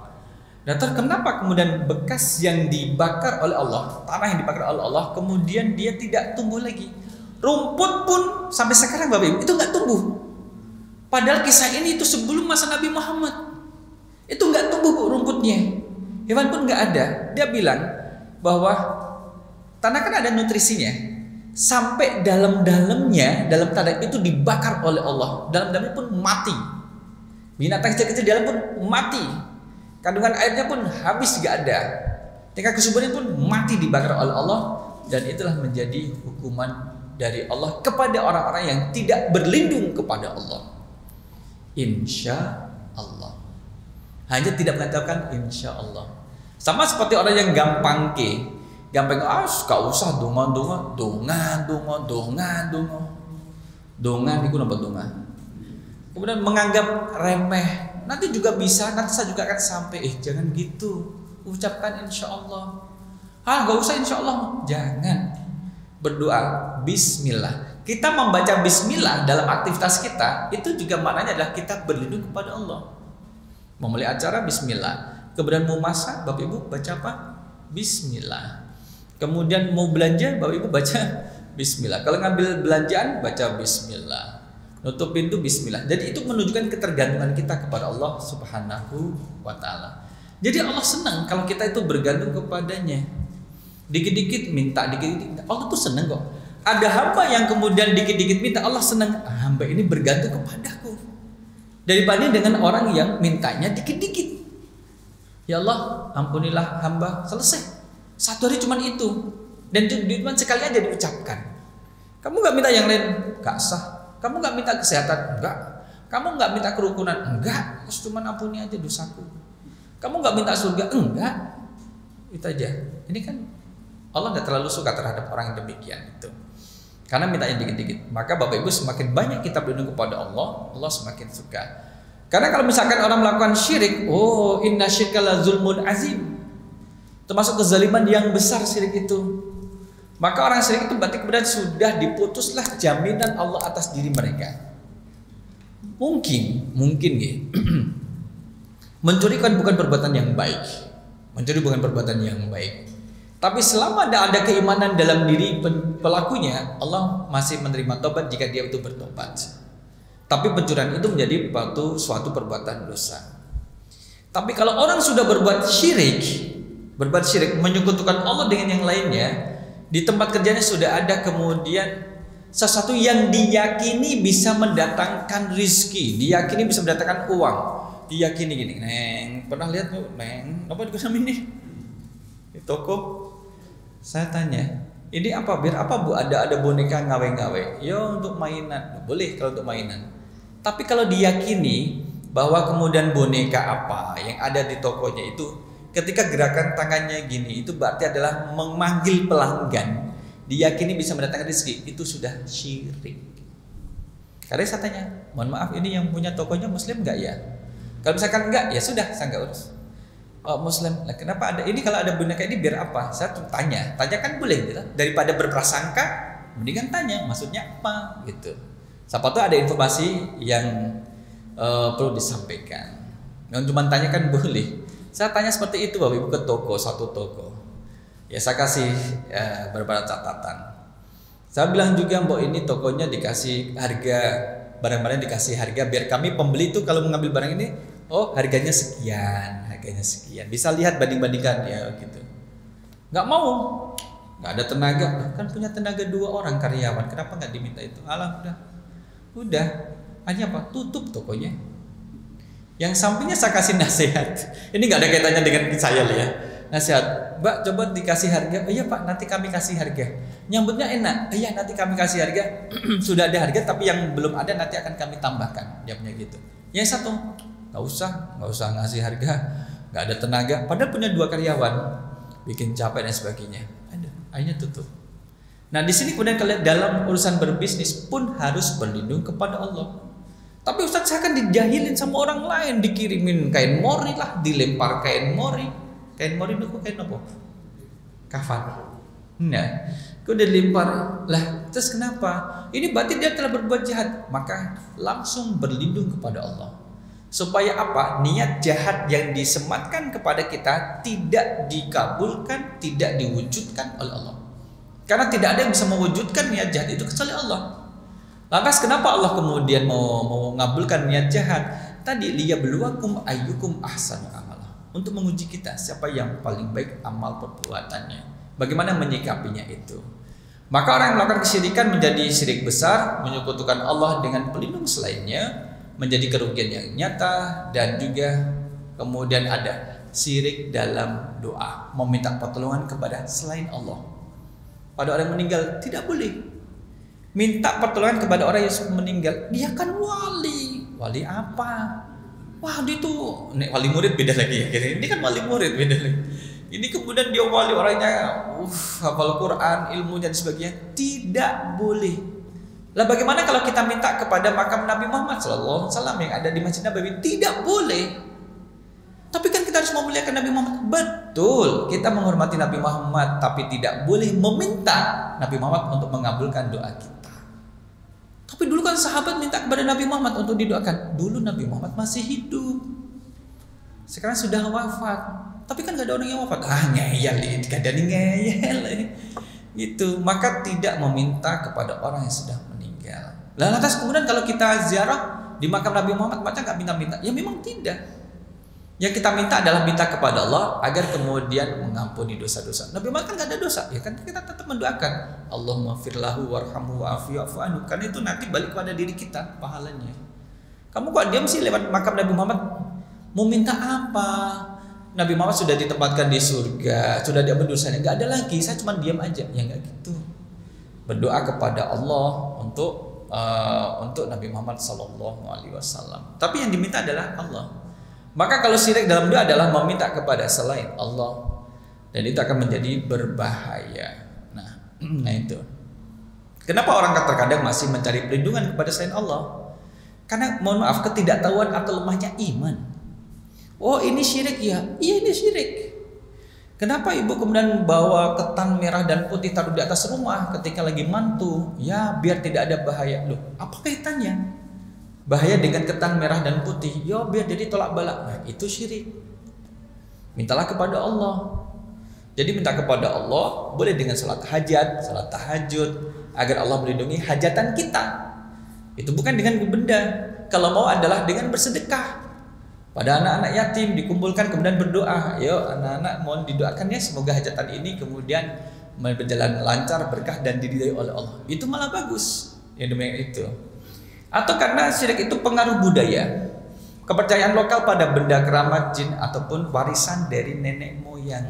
Dokter, kenapa kemudian bekas yang dibakar oleh Allah, tanah yang dibakar oleh Allah, kemudian dia tidak tumbuh lagi? Rumput pun sampai sekarang Bapak Ibu itu nggak tumbuh. Padahal kisah ini itu sebelum masa Nabi Muhammad. Itu nggak tumbuh Bu, rumputnya. Hewan pun nggak ada. Dia bilang bahwa tanah kan ada nutrisinya. Sampai dalam-dalamnya, dalam tanah itu dibakar oleh Allah. Dalam-dalamnya pun mati. Binatang kecil-kecil dalam pun mati. Kandungan airnya pun habis, gak ada. Tingkat kesuburannya pun mati dibakar oleh Allah. Dan itulah menjadi hukuman dari Allah kepada orang-orang yang tidak berlindung kepada Allah. Insya Allah. Hanya tidak mengatakan insya Allah. Sama seperti orang yang gampang gak usah dongan itu apa dongan. Kemudian menganggap remeh, nanti juga bisa, nanti saya juga akan sampai. Jangan gitu, ucapkan insya Allah. Gak usah insya Allah, jangan. Berdoa Bismillah. Kita membaca Bismillah dalam aktivitas kita, itu juga maknanya adalah kita berlindung kepada Allah. Memulai acara Bismillah, kemudian mau masak Bapak Ibu baca apa? Bismillah. Kemudian mau belanja Bapak Ibu baca Bismillah. Kalau ngambil belanjaan baca Bismillah. Nutup pintu Bismillah. Jadi itu menunjukkan ketergantungan kita kepada Allah Subhanahu wa ta'ala. Jadi Allah senang kalau kita itu bergantung kepadanya. Dikit-dikit minta, dikit-dikit minta. Allah tuh senang kok. Ada hamba yang kemudian dikit-dikit minta, Allah senang, hamba ini bergantung kepadaku. Daripada dengan orang yang mintanya dikit-dikit. Ya Allah, ampunilah hamba, selesai. Satu hari cuma itu. Dan cuma sekali aja diucapkan. Kamu gak minta yang lain? Gak sah. Kamu gak minta kesehatan? Enggak. Kamu gak minta kerukunan? Enggak. Cuma ampuni aja dosaku. Kamu gak minta surga? Enggak. Itu aja. Ini kan Allah gak terlalu suka terhadap orang yang demikian itu. Karena mintanya dikit-dikit. Maka Bapak Ibu semakin banyak kita berlindung kepada Allah, Allah semakin suka. Karena kalau misalkan orang melakukan syirik, inna syirka la zulmun azim. Termasuk kezaliman yang besar syirik itu. Maka orang syirik itu berarti kemudian sudah diputuslah jaminan Allah atas diri mereka. Mungkin mencuri kan bukan perbuatan yang baik. Mencuri bukan perbuatan yang baik. Tapi selama ada keimanan dalam diri pelakunya, Allah masih menerima tobat jika dia itu bertobat. Tapi pencurian itu menjadi suatu perbuatan dosa. Tapi kalau orang sudah berbuat syirik, menyekutukan Allah dengan yang lainnya, di tempat kerjanya sudah ada kemudian sesuatu yang diyakini bisa mendatangkan rizki, diyakini bisa mendatangkan uang, diyakini gini, Neng, pernah lihat tuh, Neng, apa di kosan ini? Di toko, saya tanya, Ini apa? Biar apa Bu? Ada boneka ngawe-ngawe. Ya untuk mainan. Boleh kalau untuk mainan. Tapi kalau diyakini bahwa kemudian boneka apa yang ada di tokonya itu ketika gerakan tangannya gini itu berarti adalah memanggil pelanggan, diyakini bisa mendatangkan rezeki, itu sudah syirik. Karena saya tanya, mohon maaf ini yang punya tokonya muslim enggak ya? Kalau misalkan enggak, ya sudah saya enggak urus. Oh muslim, nah, kenapa ada ini? Kalau ada boneka ini biar apa? Saya tanya kan boleh gitu. Daripada berprasangka, mendingan tanya maksudnya apa gitu. Siapa tahu ada informasi yang perlu disampaikan. Yang cuma tanya kan boleh. Saya tanya seperti itu Bapak Ibu ke toko, satu toko. Ya saya kasih beberapa catatan. Saya bilang juga Mbok ini tokonya dikasih harga, barang-barang dikasih harga biar kami pembeli itu kalau mengambil barang ini, oh harganya sekian. Bisa lihat banding-bandingkan ya gitu. Nggak mau, nggak ada tenaga, kan punya tenaga 2 orang karyawan, kenapa nggak diminta itu? Alah udah, hanya apa? Tutup tokonya. Yang sampingnya saya kasih nasihat. Ini nggak ada kaitannya dengan saya ya. Nasihat, Mbak coba dikasih harga. Oh iya Pak, nanti kami kasih harga. Nyambutnya enak. Iya nanti kami kasih harga. Sudah ada harga tapi yang belum ada nanti akan kami tambahkan. Dia punya gitu. Yang satu, nggak usah ngasih harga. Nggak ada tenaga. Padahal punya 2 karyawan, bikin capek dan sebagainya. Akhirnya tutup. Nah di sini kemudian kalian dalam urusan berbisnis pun harus berlindung kepada Allah. Tapi Ustaz saya kan dijahilin sama orang lain, dikirimin kain mori lah, dilempar kain mori. Kain mori itu kain apa? Kafan. Nah, udah dilempar lah. Terus kenapa? Ini berarti dia telah berbuat jahat. Maka langsung berlindung kepada Allah. Supaya apa? Niat jahat yang disematkan kepada kita tidak dikabulkan, tidak diwujudkan oleh Allah. Karena tidak ada yang bisa mewujudkan niat jahat itu kecuali Allah. Lantas kenapa Allah kemudian mau mengabulkan niat jahat? Tadi liyabluwakum ayyukum ahsanu amala. Untuk menguji kita siapa yang paling baik amal perbuatannya. Bagaimana menyikapinya itu. Maka orang yang melakukan kesyirikan menjadi syirik besar, menyekutukan Allah dengan pelindung selainnya, menjadi kerugian yang nyata. Dan juga kemudian ada syirik dalam doa, meminta pertolongan kepada selain Allah. Pada orang yang meninggal tidak boleh minta pertolongan kepada orang yang sudah meninggal. Dia kan wali. Wali apa? Wah itu wali murid beda lagi ya. Ini kan wali murid beda lagi. Ini kemudian dia wali orangnya hafal Quran, ilmunya dan sebagainya. Tidak boleh. Lah bagaimana kalau kita minta kepada makam Nabi Muhammad SAW yang ada di Masjid Nabawi? Tidak boleh. Tapi kan kita harus memuliakan Nabi Muhammad. Betul, kita menghormati Nabi Muhammad, tapi tidak boleh meminta Nabi Muhammad untuk mengabulkan doa kita. Tapi dulu kan sahabat minta kepada Nabi Muhammad untuk didoakan. Dulu Nabi Muhammad masih hidup. Sekarang sudah wafat. Tapi kan gak ada orang yang wafat. Ngeyel, gak ada ngeyel. Gitu. Maka tidak meminta kepada orang yang sudah meninggal. Lalu lantas kemudian kalau kita ziarah di makam Nabi Muhammad, macam gak minta-minta? Ya memang tidak. Yang kita minta adalah minta kepada Allah agar kemudian mengampuni dosa-dosa. Nabi Muhammad kan gak ada dosa, ya kan kita tetap mendoakan Allahumma firlahu warhamhu wa'afi'afu anhu. Karena itu nanti balik kepada diri kita pahalanya. Kamu kok diam sih lewat makam Nabi Muhammad? Mau minta apa? Nabi Muhammad sudah ditempatkan di surga, sudah diampuni dosanya, gak ada lagi. Saya cuma diam aja, ya gak gitu. Berdoa kepada Allah untuk Nabi Muhammad SAW. Tapi yang diminta adalah Allah. Maka kalau syirik dalam doa adalah meminta kepada selain Allah, dan itu akan menjadi berbahaya. Nah itu. Kenapa orang terkadang masih mencari perlindungan kepada selain Allah? Karena mohon maaf ketidaktahuan atau lemahnya iman. Oh ini syirik ya? Iya ini syirik. Kenapa ibu kemudian bawa ketan merah dan putih taruh di atas rumah ketika lagi mantu? Ya biar tidak ada bahaya. Loh apa kaitannya? Bahaya dengan ketan merah dan putih, ya biar jadi tolak balak. Nah itu syirik. Mintalah kepada Allah. Jadi minta kepada Allah boleh dengan salat hajat, salat tahajud, agar Allah melindungi hajatan kita. Itu bukan dengan benda. Kalau mau adalah dengan bersedekah. Pada anak-anak yatim dikumpulkan kemudian berdoa. Ayo anak-anak mohon didoakan ya semoga hajatan ini kemudian berjalan lancar, berkah dan diridhai oleh Allah. Itu malah bagus. Yang demikian itu. Atau karena syirik itu pengaruh budaya, kepercayaan lokal pada benda keramat, jin ataupun warisan dari nenek moyang.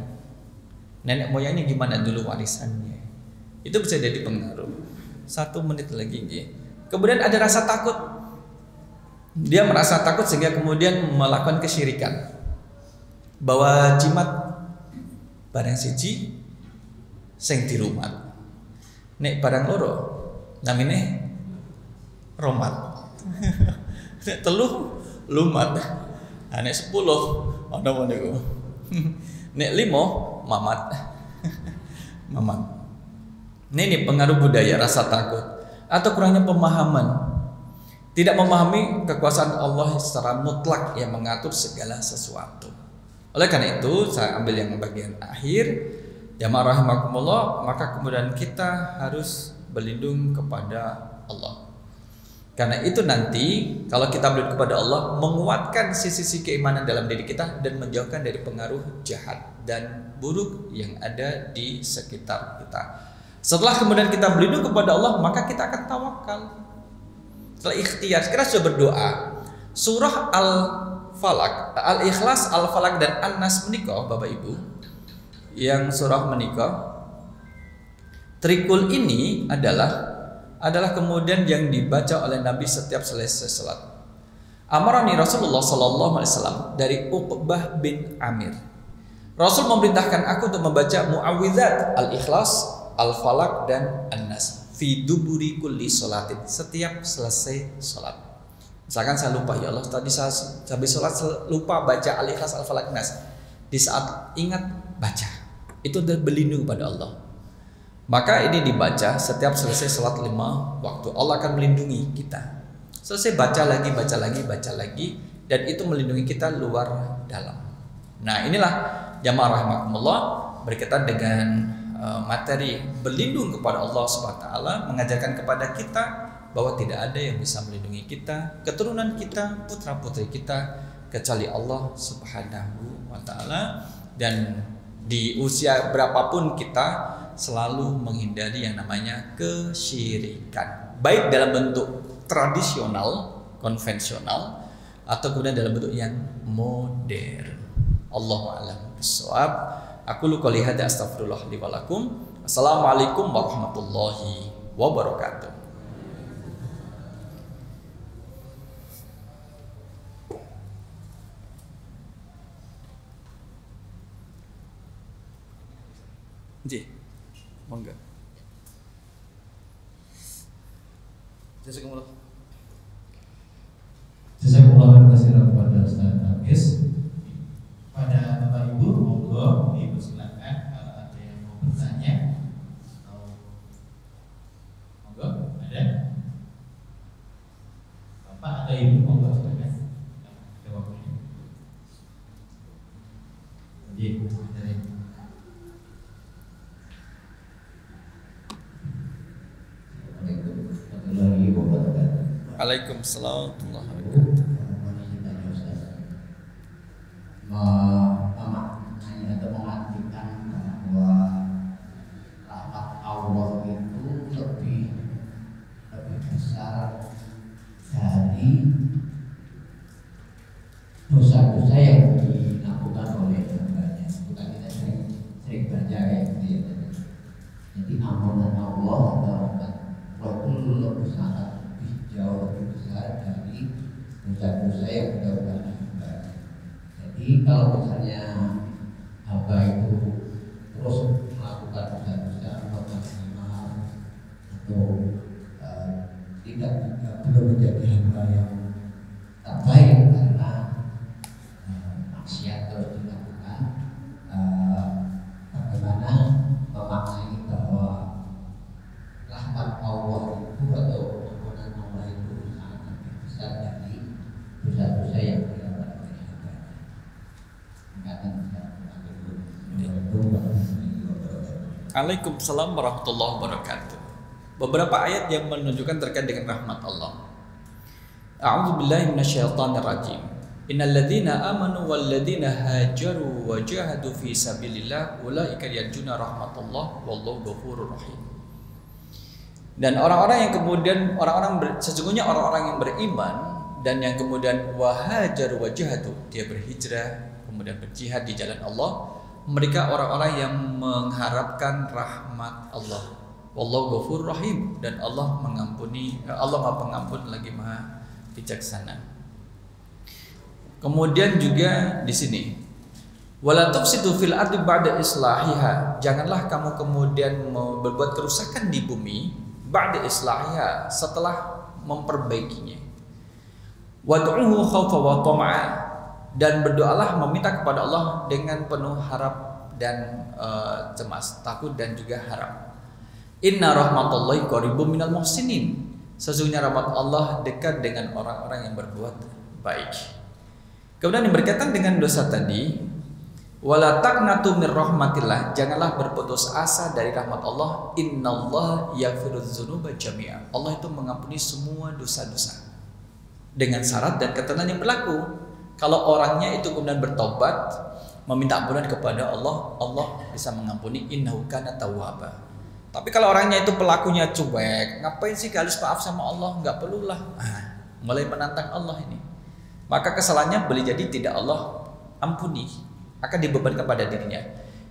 Nenek moyangnya gimana dulu warisannya? Itu bisa jadi pengaruh. 1 menit lagi nggih. Kemudian ada rasa takut. Dia merasa takut sehingga kemudian melakukan kesyirikan. Bahwa jimat barang siji sing dirumat. Nek barang loro namine romat. Nek telu lumat. Nek 10 ana ngono iku. Nek 5 mamat. Mamat. Ini pengaruh budaya, rasa takut atau kurangnya pemahaman. Tidak memahami kekuasaan Allah secara mutlak yang mengatur segala sesuatu. Oleh karena itu, saya ambil yang bagian akhir. Jamaah rahimakumullah, maka kemudian kita harus berlindung kepada Allah. Karena itu nanti kalau kita berlindung kepada Allah, menguatkan sisi-sisi keimanan dalam diri kita dan menjauhkan dari pengaruh jahat dan buruk yang ada di sekitar kita. Setelah kemudian kita berlindung kepada Allah, maka kita akan tawakal. Setelah ikhtiar, kita sudah berdoa. Surah Al-Falaq, Al-Ikhlas, Al-Falaq dan An-Nas menikah, Bapak Ibu. Yang surah menikah. Trikul ini adalah kemudian yang dibaca oleh Nabi setiap selesai salat. Amarani Rasulullah sallallahu alaihi wasallam dari Uqbah bin Amir. Rasul memerintahkan aku untuk membaca muawwidzat Al-Ikhlas, Al-Falaq dan An-Nas fi duburi kulli sholatin, setiap selesai salat. Misalkan saya lupa, ya Allah tadi saya habis salat lupa baca Al-Ikhlas, Al-Falaq, An-Nas. Di saat ingat baca. Itu udah berlindung kepada Allah. Maka ini dibaca setiap selesai salat 5 waktu. Allah akan melindungi kita. Selesai baca lagi, dan itu melindungi kita luar dalam. Nah, inilah jamaah rahimakumullah berkaitan dengan materi berlindung kepada Allah Subhanahu wa taala, mengajarkan kepada kita bahwa tidak ada yang bisa melindungi kita, keturunan kita, putra-putri kita kecuali Allah Subhanahu wa taala. Dan di usia berapapun kita selalu menghindari yang namanya kesyirikan, baik dalam bentuk tradisional, konvensional, atau kemudian dalam bentuk yang modern. Allahu a'lam bishawab. Aku lu qouli hadza astaghfirullah li wa lakum. Assalamualaikum warahmatullahi wabarakatuh. Ji, monggo. Jazakumullah. Jazakumullah khairan kepada Ustaz Hafiz. Pada Bapak Ibu, monggo dipersilakan kalau ada yang mau bertanya atau monggo ada. Bapak atau Ibu monggo silakan jawabnya. Jadi dari Waalaikumsalam warahmatullahi wabarakatuh. Memaknai atau mengartikan bahwa rahmat Allah itu lebih besar dari dosa-dosa yang dilakukan oleh hambanya. Bukan kita sering baca gitu ya. Jadi ampunan Allah atau rahmat Allah itu lebih jauh lebih besar dari dosa-dosa yang dilakukan hamba. Jadi kalau misalnya hamba itu terus melakukan dosa-dosa maksimal atau tidak belum menjadi hamba yang terbaik karena maksiat terus dilakukan, bagaimana memaknai bahwa rahmat Allah itu atau ampunan Allah itu sangat lebih besar dari dosa-dosa yang dilakukan oleh hamba. Waalaikumsalam warahmatullahi wabarakatuh. Beberapa ayat yang menunjukkan terkait dengan rahmat Allah. A'udzubillahi minasyaitonirrajim. Innal ladzina amanu wal ladzina hajaru wa jahadu fi sabilillah ulaika yarjuna rahmatullah wallahu ghafurur rahim. Dan orang-orang yang kemudian sesungguhnya orang-orang yang beriman dan yang kemudian wahajaru wa jahadu, dia berhijrah kemudian berjihad di jalan Allah, mereka orang-orang yang mengharapkan rahmat Allah. Wallahu ghafurur rahim, dan Allah mengampuni, Allah Maha Pengampun lagi Maha Bijaksana. Kemudian juga di sini, wala tufsidu fil ardi ba'da islahiha, janganlah kamu kemudian mau berbuat kerusakan di bumi ba'da islahiha, setelah memperbaikinya. Wad'uhu khaufa wa tama'a, dan berdoalah meminta kepada Allah dengan penuh harap dan cemas, takut dan juga harap. Inna rahmatullahi qaribum minal muhsinin, sesungguhnya rahmat Allah dekat dengan orang-orang yang berbuat baik. Kemudian yang berkaitan dengan dosa tadi, wala taqnatu mir rahmatillah, janganlah berputus asa dari rahmat Allah. Innallaha yaghfirudz dzunuba jami'a, Allah itu mengampuni semua dosa-dosa, dengan syarat dan ketentuan yang berlaku. Kalau orangnya itu kemudian bertobat, meminta ampunan kepada Allah, Allah bisa mengampuni. Innahu kana tawwaba. Tapi kalau orangnya itu pelakunya cuek, ngapain sih harus maaf sama Allah, nggak perlulah, mulai menantang Allah ini, maka kesalahannya boleh jadi tidak Allah ampuni, akan dibebankan pada dirinya.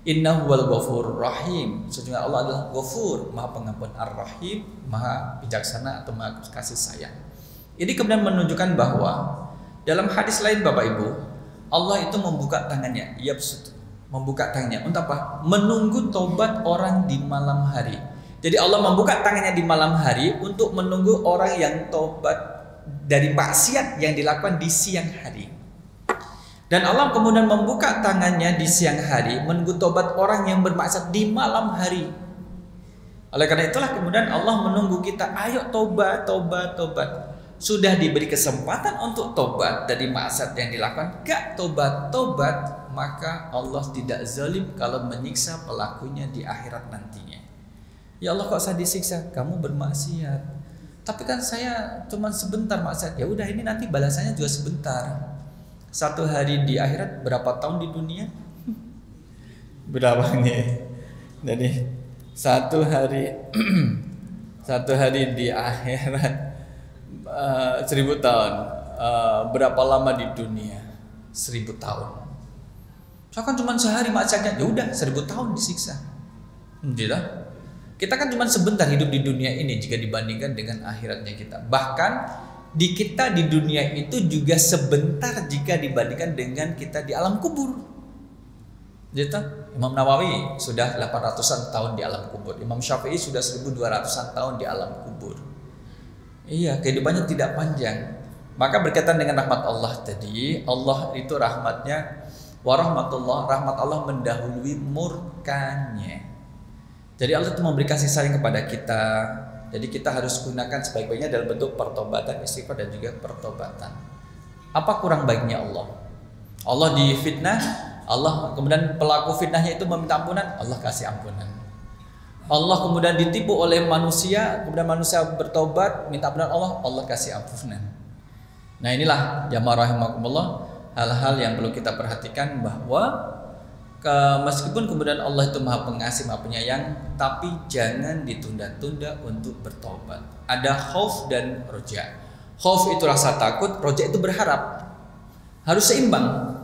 Innahu wal ghafurur rahim, sesungguhnya Allah adalah Ghafur, Maha Pengampun, Ar-Rahim, Maha Bijaksana atau Maha Kasih Sayang. Ini kemudian menunjukkan bahwa dalam hadis lain Bapak Ibu, Allah itu membuka tangannya, membuka tangannya untuk apa? Menunggu tobat orang di malam hari. Jadi Allah membuka tangannya di malam hari untuk menunggu orang yang tobat dari maksiat yang dilakukan di siang hari. Dan Allah kemudian membuka tangannya di siang hari menunggu tobat orang yang bermaksiat di malam hari. Oleh karena itulah kemudian Allah menunggu kita, ayo tobat, tobat, tobat. Sudah diberi kesempatan untuk tobat dari maksiat yang dilakukan, gak tobat, maka Allah tidak zalim kalau menyiksa pelakunya di akhirat nantinya. Ya Allah, kok saya disiksa? Kamu bermaksiat. Tapi kan saya cuma sebentar maksiat. Ya udah, ini nanti balasannya juga sebentar. Satu hari di akhirat berapa tahun di dunia? Berapa nih? Jadi satu hari di akhirat 1000 tahun. Berapa lama di dunia? 1000 tahun. So kan cuma sehari maksiatnya, ya udah 1000 tahun disiksa. Gitu. Kita kan cuma sebentar hidup di dunia ini jika dibandingkan dengan akhiratnya kita. Bahkan di kita di dunia itu juga sebentar jika dibandingkan dengan kita di alam kubur. Gitu. Imam Nawawi sudah 800-an tahun di alam kubur. Imam Syafi'i sudah 1200-an tahun di alam kubur. Iya, kehidupannya tidak panjang. Maka berkaitan dengan rahmat Allah tadi, Allah itu rahmatnya warahmatullah, rahmat Allah mendahului murkanya. Jadi Allah itu memberi kasih sayang kepada kita. Jadi kita harus gunakan sebaik-baiknya dalam bentuk pertobatan, istighfar dan juga pertobatan. Apa kurang baiknya Allah? Allah difitnah, Allah kemudian pelaku fitnahnya itu meminta ampunan, Allah kasih ampunan. Allah kemudian ditipu oleh manusia, kemudian manusia bertobat, minta ampunan Allah, Allah kasih ampunan. Nah inilah jamaah rahimakumullah, hal-hal yang perlu kita perhatikan bahwa meskipun kemudian Allah itu Maha Pengasih, Maha Penyayang, tapi jangan ditunda-tunda untuk bertobat. Ada khauf dan roja. Khauf itu rasa takut, roja itu berharap. Harus seimbang.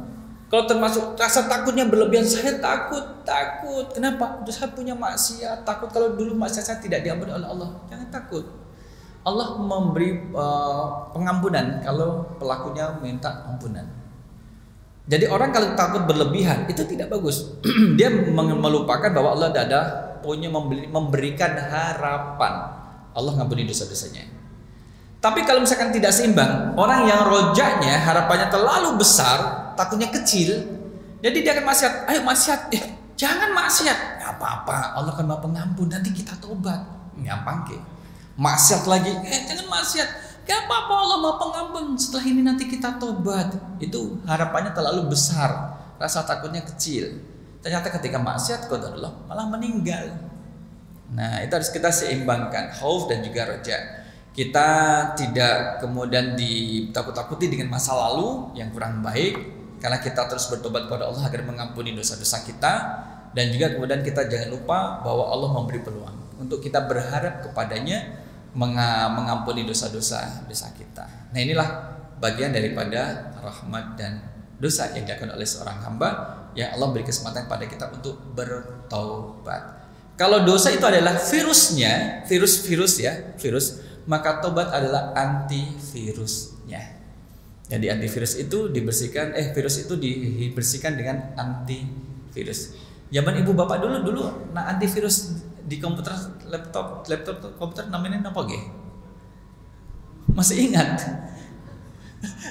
Kalau termasuk rasa takutnya berlebihan, saya takut. Kenapa? Saya punya maksiat, takut kalau dulu maksiat saya tidak diampuni oleh Allah. Jangan takut. Allah memberi pengampunan kalau pelakunya minta ampunan. Jadi orang kalau takut berlebihan itu tidak bagus. Dia melupakan bahwa Allah ada punya memberikan harapan. Allah ngampuni dosa-dosanya. Tapi kalau misalkan tidak seimbang, orang yang rojaknya harapannya terlalu besar, takutnya kecil, jadi dia akan maksiat. Ayo maksiat, jangan maksiat. Gak apa-apa, Allah kan Maha Pengampun, nanti kita tobat. Gampang ke? Maksiat lagi, jangan maksiat. Gak apa-apa, Allah Maha Pengampun, setelah ini nanti kita tobat. Itu harapannya terlalu besar, rasa takutnya kecil. Ternyata ketika maksiat, qadarullah malah meninggal. Nah itu harus kita seimbangkan, khauf dan juga roja. Kita tidak kemudian ditakut-takuti dengan masa lalu yang kurang baik, karena kita terus bertobat kepada Allah agar mengampuni dosa-dosa kita. Dan juga kemudian kita jangan lupa bahwa Allah memberi peluang untuk kita berharap kepadanya mengampuni dosa-dosa kita. Nah inilah bagian daripada rahmat dan dosa yang dilakukan oleh seorang hamba yang Allah beri kesempatan pada kita untuk bertaubat. Kalau dosa itu adalah virusnya, virus ya, maka tobat adalah antivirusnya. Jadi antivirus itu dibersihkan, virus itu dibersihkan dengan antivirus. Zaman ibu bapak dulu, nah antivirus di komputer, laptop komputer namanya apa ge? Masih ingat?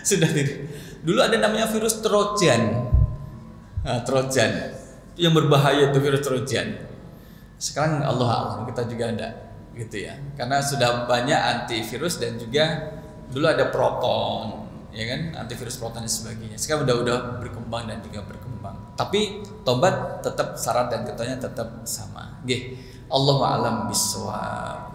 Sudah tidak. Dulu ada namanya virus Trojan. Nah, Trojan itu yang berbahaya, itu virus Trojan. Sekarang Allah alam kita juga ada gitu ya, karena sudah banyak antivirus dan juga dulu ada Proton, ya kan, antivirus Proton dan sebagainya. Sekarang udah berkembang dan juga berkembang. Tapi tobat tetap syarat dan ketentuannya tetap sama. Allahu a'lam bishawab.